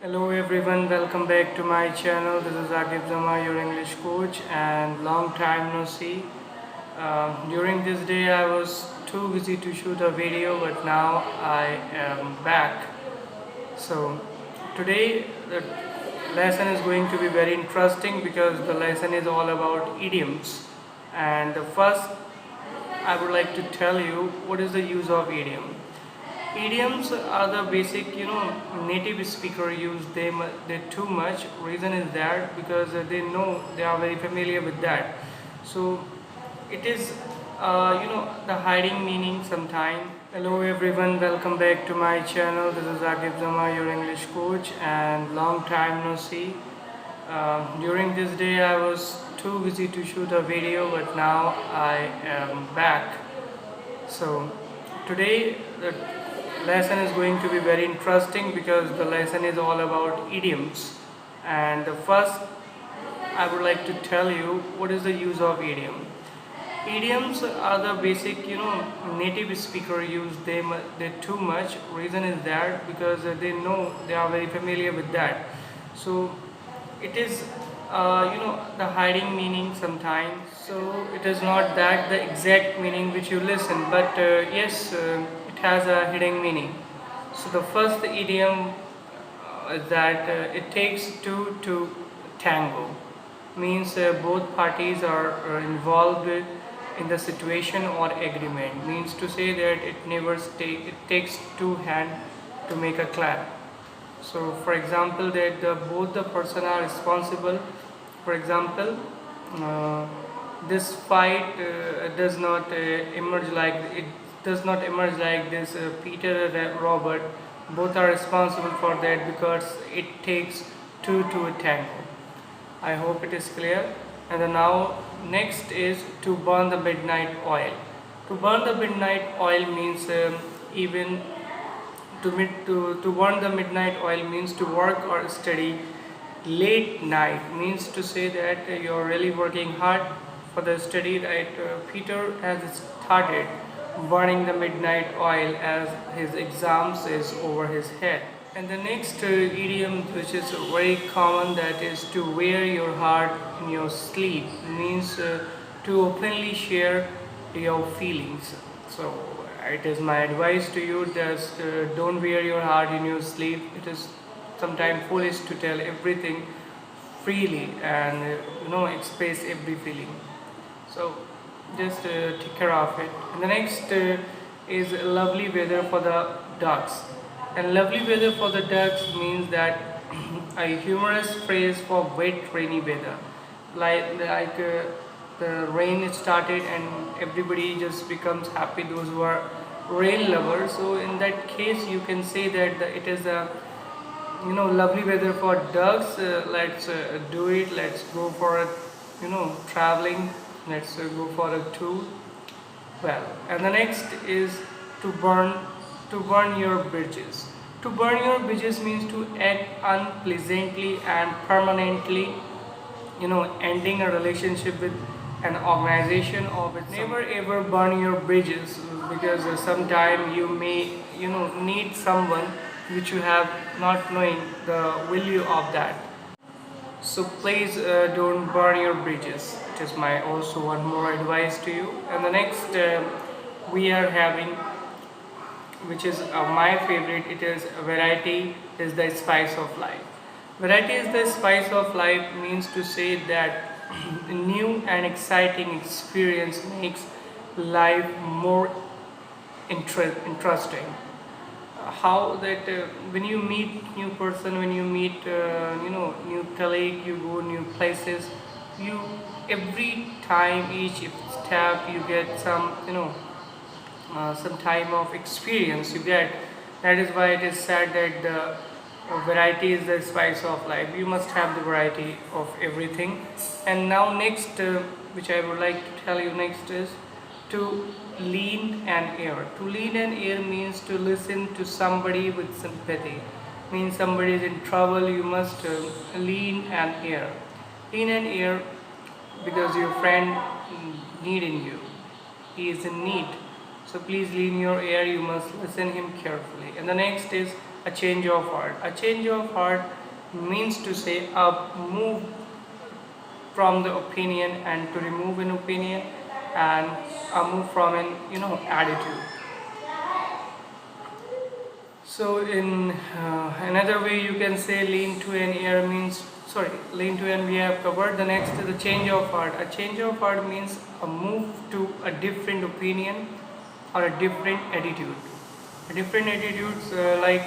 Hello everyone, welcome back to my channel. This is Aqib Sir, your English coach, and long time no see. During this day I was too busy to shoot a video, but now I am back. So today the lesson is going to be very interesting because the lesson is all about idioms. And the first I would like to tell you what is the use of idiom. Idioms are the basic, native speaker use them they too much. Reason is that because they know they are very familiar with that. So it is, the hiding meaning sometime. Hello everyone, welcome back to my channel. This is Aqib Sir, your English coach, and long time no see. During this day I was too busy to shoot a video, but now I am back. So today the lesson is going to be very interesting because the lesson is all about idioms. And the first I would like to tell you what is the use of idiom. Idioms are the basic, native speaker use them they too much. Reason is that because they know they are very familiar with that. So it is, the hiding meaning sometimes. So it is not that the exact meaning which you listen, but yes, it has a hidden meaning. So the first idiom is that it takes two to tango, means both parties are involved in the situation or agreement, means to say that it takes two hands to make a clap. So for example that both the person are responsible. For example, uh, this fight does not emerge like this. Peter and Robert both are responsible for that because it takes two to a tango. I hope it is clear. And then now next is to burn the midnight oil. To burn the midnight oil means even to burn the midnight oil means to work or study late night, means to say that you're really working hard for the study, right? Peter has started burning the midnight oil as his exams is over his head. And the next idiom which is very common, that is to wear your heart in your sleep, means to openly share your feelings. So it is my advice to you that don't wear your heart in your sleep. It is sometimes foolish to tell everything freely and express every feeling. So just take care of it. And the next is lovely weather for the ducks. And lovely weather for the ducks means that a humorous phrase for wet rainy weather, like the rain started and everybody just becomes happy, those who are rain lovers. So in that case you can say that it is a lovely weather for ducks. Let's do it, let's go for a traveling, let's go for a tour. Well, and the next is to burn your bridges. To burn your bridges means to act unpleasantly and permanently, ending a relationship with an organization or with never ever burn your bridges, because sometime you may need someone which you have not knowing the value of that. So please don't burn your bridges. It is my also one more advice to you. And the next we are having, which is my favorite, it is variety is the spice of life. Variety is the spice of life means to say that new and exciting experience makes life more interesting. How that when you meet new person, when you meet new colleague, you go new places, you every time each step you get some time of experience you get. That is why it is said that the variety is the spice of life. You must have the variety of everything. And now next which I would like to tell you next is to lean an ear. To lean an ear means to listen to somebody with sympathy. Means somebody is in trouble, you must lean an ear. Lean an ear because your friend needing you. He is in need. So please lean your ear, you must listen him carefully. And the next is a change of heart. A change of heart means to say a move from the opinion and to remove an opinion, and a move from an attitude. So in another way you can say lean to an ear means, sorry, lean to an we have covered. The next is the change of heart. A change of heart means a move to a different opinion or a different attitude. A different attitudes like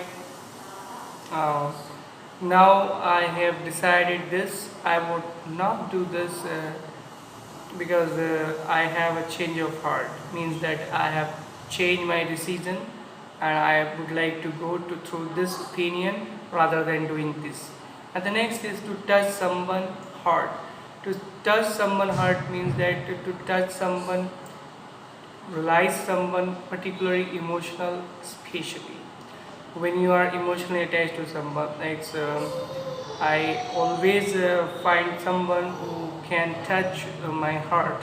uh, now I have decided this, I would not do this because I have a change of heart, means that I have changed my decision and I would like to go to through this opinion rather than doing this. And the next is to touch someone heart. To touch someone heart means that to touch someone, realize someone particularly emotional, especially when you are emotionally attached to someone. Like I always find someone who can touch my heart.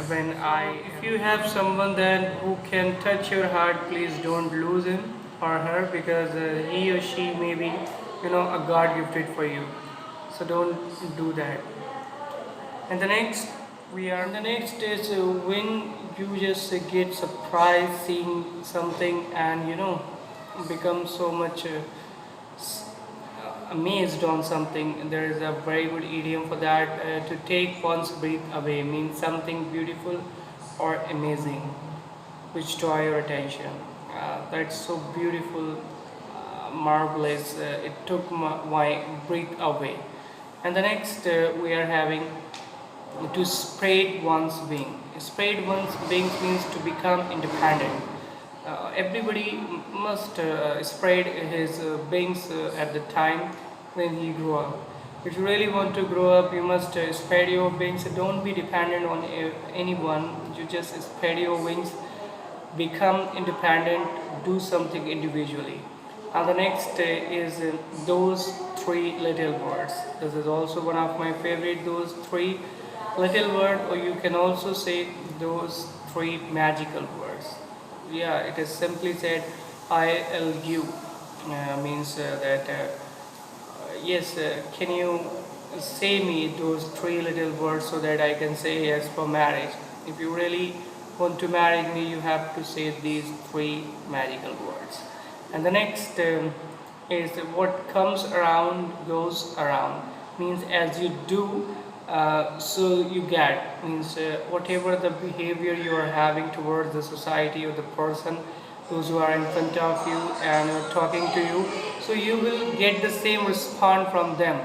When I, if you have someone then who can touch your heart, please don't lose him or her, because he or she may be, a God gifted for you. So don't do that. And the next is when you just get surprised seeing something and become so much amazed on something. There is a very good idiom for that. To take one's breath away means something beautiful or amazing which draw your attention. That's so beautiful, marvelous. It took my breath away. And the next we are having to spread one's wing. Spread one's wings means to become independent. Everybody must spread his wings at the time when he grew up. If you really want to grow up, you must spread your wings. Don't be dependent on anyone. You just spread your wings, become independent, do something individually. And the next is those three little words. This is also one of my favorite, those three little words, or you can also say those three magical words. Yeah, it is simply said ILU, means that yes, can you say me those three little words so that I can say yes for marriage. If you really want to marry me, you have to say these three magical words. And the next is what comes around goes around, means as you do so you get, means whatever the behavior you are having towards the society or the person, those who are in front of you and talking to you, so you will get the same response from them.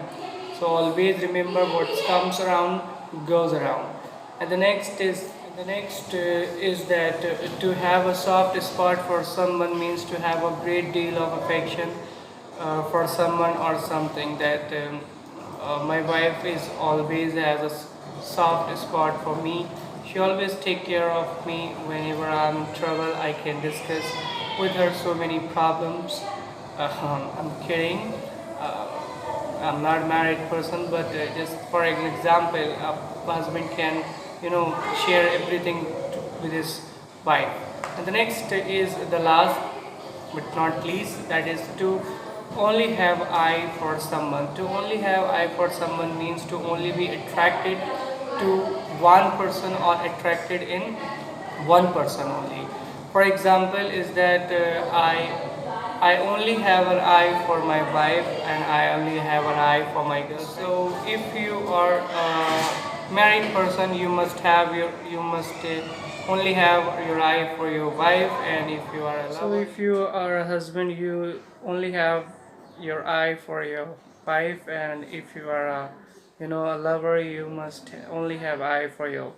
So always remember what comes around goes around. And the next is that to have a soft spot for someone means to have a great deal of affection for someone or something. That my wife is always has a soft spot for me. She always take care of me whenever I'm in trouble. I can discuss with her so many problems. I'm kidding. I'm not a married person, but just for an example, a husband can, share everything with his wife. And the next is the last but not least, that is to only have eye for someone. To only have eye for someone means to only be attracted to one person or attracted in one person only. For example, is that I only have an eye for my wife and I only have an eye for my girl. So if you are a married person, you must only have your eye for your wife, and if you are a lover, so if you are a husband, you only have your eye for your wife, and if you are a lover, you must only have eye for your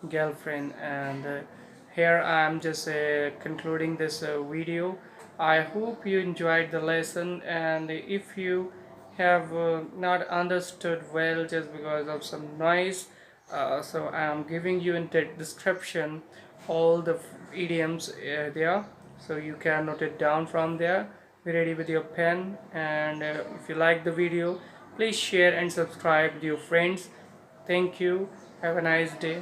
girlfriend. And here I am just concluding this video. I hope you enjoyed the lesson, and if you have not understood well just because of some noise, so I am giving you in the description all the idioms there, so you can note it down from there. Be ready with your pen, and if you like the video, please share and subscribe with your friends. Thank you. Have a nice day.